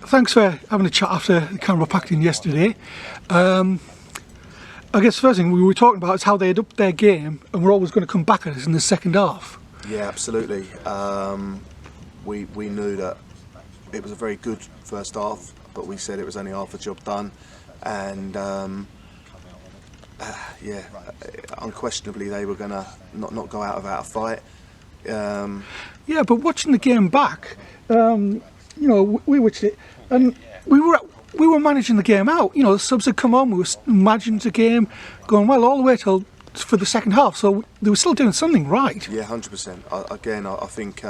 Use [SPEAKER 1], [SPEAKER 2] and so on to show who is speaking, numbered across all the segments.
[SPEAKER 1] thanks for having a chat after the camera packed in yesterday. I guess the first thing we were talking about is how they had upped their game and we're always going to come back at us in the second half.
[SPEAKER 2] Yeah, absolutely. We knew that it was a very good first half, but we said it was only half the job done, and yeah, unquestionably they were going to not go out without a fight.
[SPEAKER 1] Yeah, but watching the game back, you know, we watched it and we were managing the game out. You know, the subs had come on, we were managing the game, going well all the way till for the second half. So they were still doing something right.
[SPEAKER 2] Yeah, 100%. Again, I think.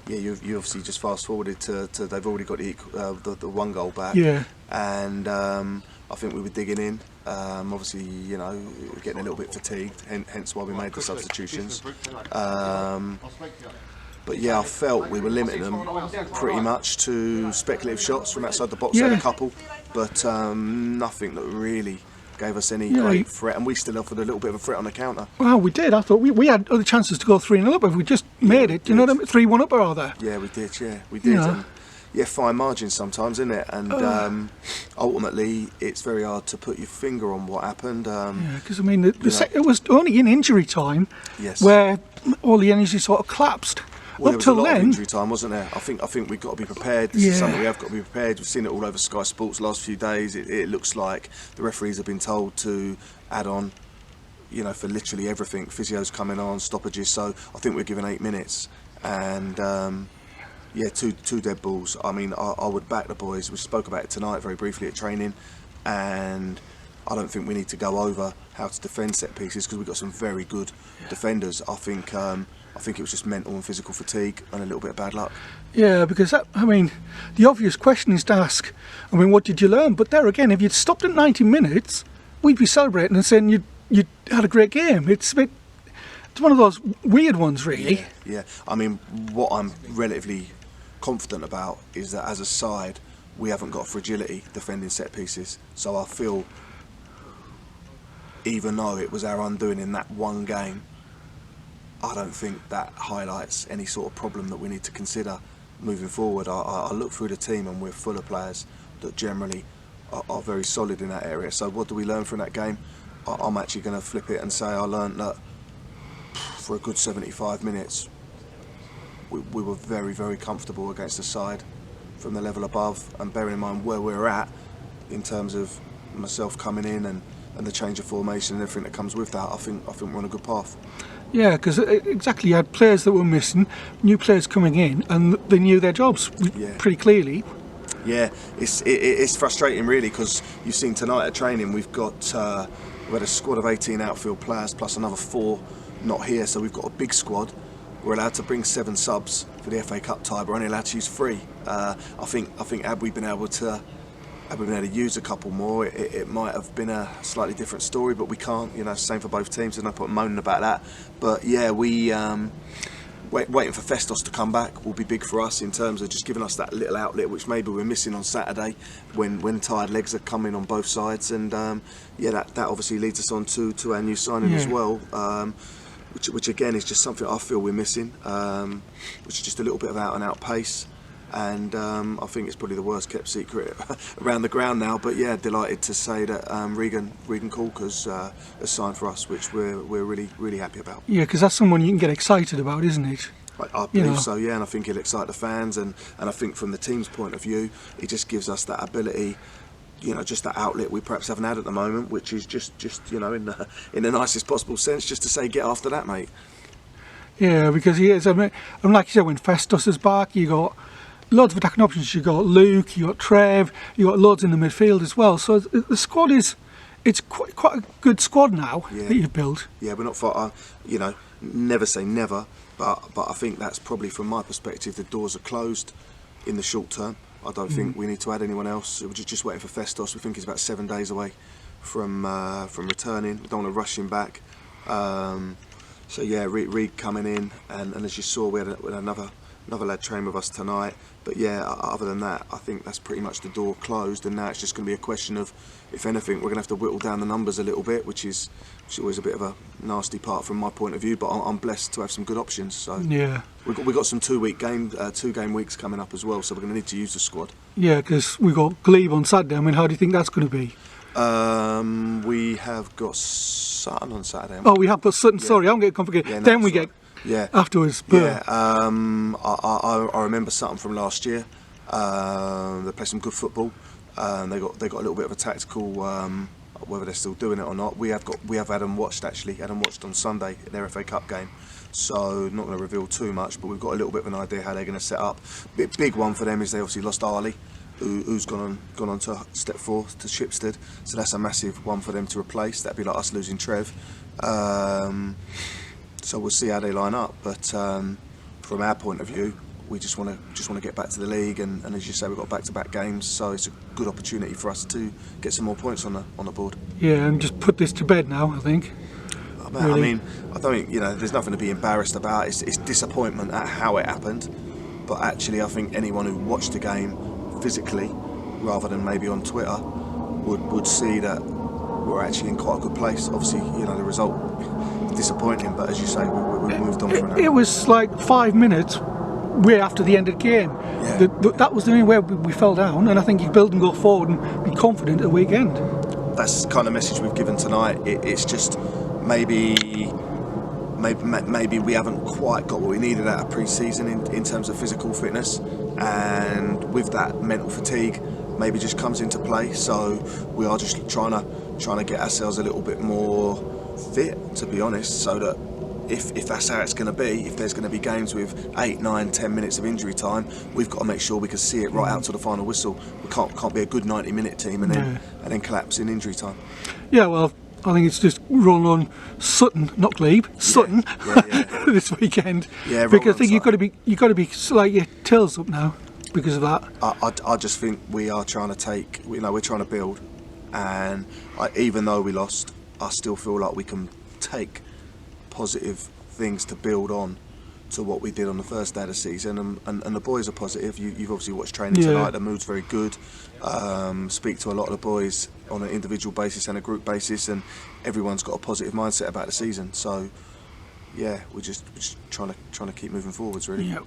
[SPEAKER 2] Yeah, you obviously just fast forwarded to they've already got the one goal back.
[SPEAKER 1] Yeah.
[SPEAKER 2] And I think we were digging in. Obviously, you know, getting a little bit fatigued, hence why we made the substitutions. But yeah, I felt we were limiting them pretty much to speculative shots from outside the box.
[SPEAKER 1] Yeah.
[SPEAKER 2] Had a couple, but nothing that really gave us any great threat, and we still offered a little bit of a threat on the counter.
[SPEAKER 1] Well, we did. I thought we had other chances to go 3-0 up if we just made it. You know what I mean? 3-1 up rather.
[SPEAKER 2] Yeah, we did. Yeah, we did.
[SPEAKER 1] Yeah.
[SPEAKER 2] And yeah, fine margins sometimes, isn't it? And ultimately, it's very hard to put your finger on what happened.
[SPEAKER 1] Yeah, because I mean, it was only in injury time where all the energy sort of collapsed.
[SPEAKER 2] Well,
[SPEAKER 1] up till
[SPEAKER 2] there was a lot
[SPEAKER 1] then,
[SPEAKER 2] of injury time, wasn't there? I think we've got to be prepared. This is something we have got to be prepared. We've seen it all over Sky Sports the last few days. It looks like the referees have been told to add on, you know, for literally everything. Physios coming on, stoppages. So I think we're given 8 minutes, and yeah, two dead balls. I mean, I would back the boys. We spoke about it tonight very briefly at training, and I don't think we need to go over how to defend set pieces because we've got some very good defenders. I think it was just mental and physical fatigue and a little bit of bad luck.
[SPEAKER 1] yeah, because that, I mean, the obvious question is to ask, I mean, what did you learn? But there again, if you'd stopped at 90 minutes, we'd be celebrating and saying you had a great game. It's one of those weird ones, really.
[SPEAKER 2] Yeah. I mean, what I'm relatively confident about is that as a side, we haven't got fragility defending set pieces. So I feel, even though it was our undoing in that one game, I don't think that highlights any sort of problem that we need to consider moving forward. I look through the team and we're full of players that generally are very solid in that area. So what do we learn from that game? I'm actually going to flip it and say I learned that for a good 75 minutes we were very, very comfortable against the side from the level above, and bearing in mind where we're at in terms of myself coming in and the change of formation and everything that comes with that, I think we're on a good path.
[SPEAKER 1] Yeah, because exactly, you had players that were missing, new players coming in, and they knew their jobs pretty clearly.
[SPEAKER 2] Yeah, it's frustrating really, because you've seen tonight at training we had a squad of 18 outfield players plus another 4 not here, so we've got a big squad. We're allowed to bring 7 subs for the FA Cup tie, we're only allowed to use 3. I think had we been able to use a couple more, it might have been a slightly different story, but we can't, you know, same for both teams, there's no point moaning about that. But yeah, waiting for Festos to come back will be big for us in terms of just giving us that little outlet which maybe we're missing on Saturday when tired legs are coming on both sides, and yeah, that obviously leads us on to our new signing as well, which again is just something I feel we're missing, which is just a little bit of out and out pace. And I think it's probably the worst kept secret around the ground now. But yeah, delighted to say that Regan Corker's has signed for us, which we're really, really happy about.
[SPEAKER 1] Yeah, because that's someone you can get excited about, isn't it?
[SPEAKER 2] I believe so, yeah, and I think he'll excite the fans, and I think from the team's point of view, it just gives us that ability, you know, just that outlet we perhaps haven't had at the moment, which is just you know, in the nicest possible sense, just to say get after that, mate.
[SPEAKER 1] Yeah, because he is. I mean, like you said, when Festos is back, you got loads of attacking options. You got Luke, you got Trev, you got loads in the midfield as well. So the squad it's quite a good squad now that you've built. Yeah,
[SPEAKER 2] we're not far. You know, never say never, but I think that's probably from my perspective, the doors are closed in the short term. I don't think we need to add anyone else. We're just waiting for Festos. We think he's about 7 days away from returning. We don't want to rush him back. So yeah, Reed coming in, and as you saw, we had another Another lad trained with us tonight. But yeah, other than that, I think that's pretty much the door closed, and now it's just going to be a question of, if anything, we're going to have to whittle down the numbers a little bit, which is always a bit of a nasty part from my point of view. But I'm blessed to have some good options. So
[SPEAKER 1] Yeah.
[SPEAKER 2] we got some 2-game weeks coming up as well, so we're going to need to use the squad.
[SPEAKER 1] Yeah, because we got Glebe on Saturday. I mean, how do you think that's going to be?
[SPEAKER 2] We have got Sutton on Saturday.
[SPEAKER 1] Oh, we have got Sutton. Yeah. Sorry, I'm getting complicated.
[SPEAKER 2] Yeah, no,
[SPEAKER 1] then we get afterwards.
[SPEAKER 2] Yeah, I remember Sutton from last year. They play some good football. They got a little bit of a tactical. Whether they're still doing it or not, we have had them watched actually. Had them watched on Sunday in their FA Cup game. So not going to reveal too much, but we've got a little bit of an idea how they're going to set up. Big one for them is they obviously lost Ali, who's gone on to step 4 to Shipstead. So that's a massive one for them to replace. That'd be like us losing Trev. So we'll see how they line up. But from our point of view, we just want to get back to the league, and as you say, we've got back-to-back games, so it's a good opportunity for us to get some more points on the board.
[SPEAKER 1] Yeah, and just put this to bed now, I think.
[SPEAKER 2] Really? I mean, I don't think, there's nothing to be embarrassed about. It's disappointment at how it happened, but actually I think anyone who watched the game physically, rather than maybe on Twitter, would see that we're actually in quite a good place. Obviously, the result is disappointing, but as you say, we moved on from that.
[SPEAKER 1] It was like 5 minutes way after the end of the game.
[SPEAKER 2] Yeah.
[SPEAKER 1] That was the only way we fell down, and I think you build and go forward and be confident at the weekend.
[SPEAKER 2] That's the kind of message we've given tonight. It's just maybe we haven't quite got what we needed out of pre-season in terms of physical fitness, and with that, mental fatigue maybe just comes into play. So we are just trying to get ourselves a little bit more fit, to be honest, so that if that's how it's going to be, if there's going to be games with 8, 9, 10 minutes of injury time, we've got to make sure we can see it right out to the final whistle. We can't be a good 90-minute team and then collapse in injury time.
[SPEAKER 1] Yeah, well, I think it's just rolling on Sutton, not Glebe, Sutton this weekend.
[SPEAKER 2] Yeah,
[SPEAKER 1] because I think you've got to be like your tails up now because of that.
[SPEAKER 2] I just think we are trying to take. We're trying to build, and even though we lost, I still feel like we can take positive things to build on to what we did on the first day of the season, and the boys are positive. You've obviously watched training tonight. The mood's very good. Speak to a lot of the boys on an individual basis and a group basis, and everyone's got a positive mindset about the season. So yeah, we're just trying to keep moving forwards, really.
[SPEAKER 1] Yeah.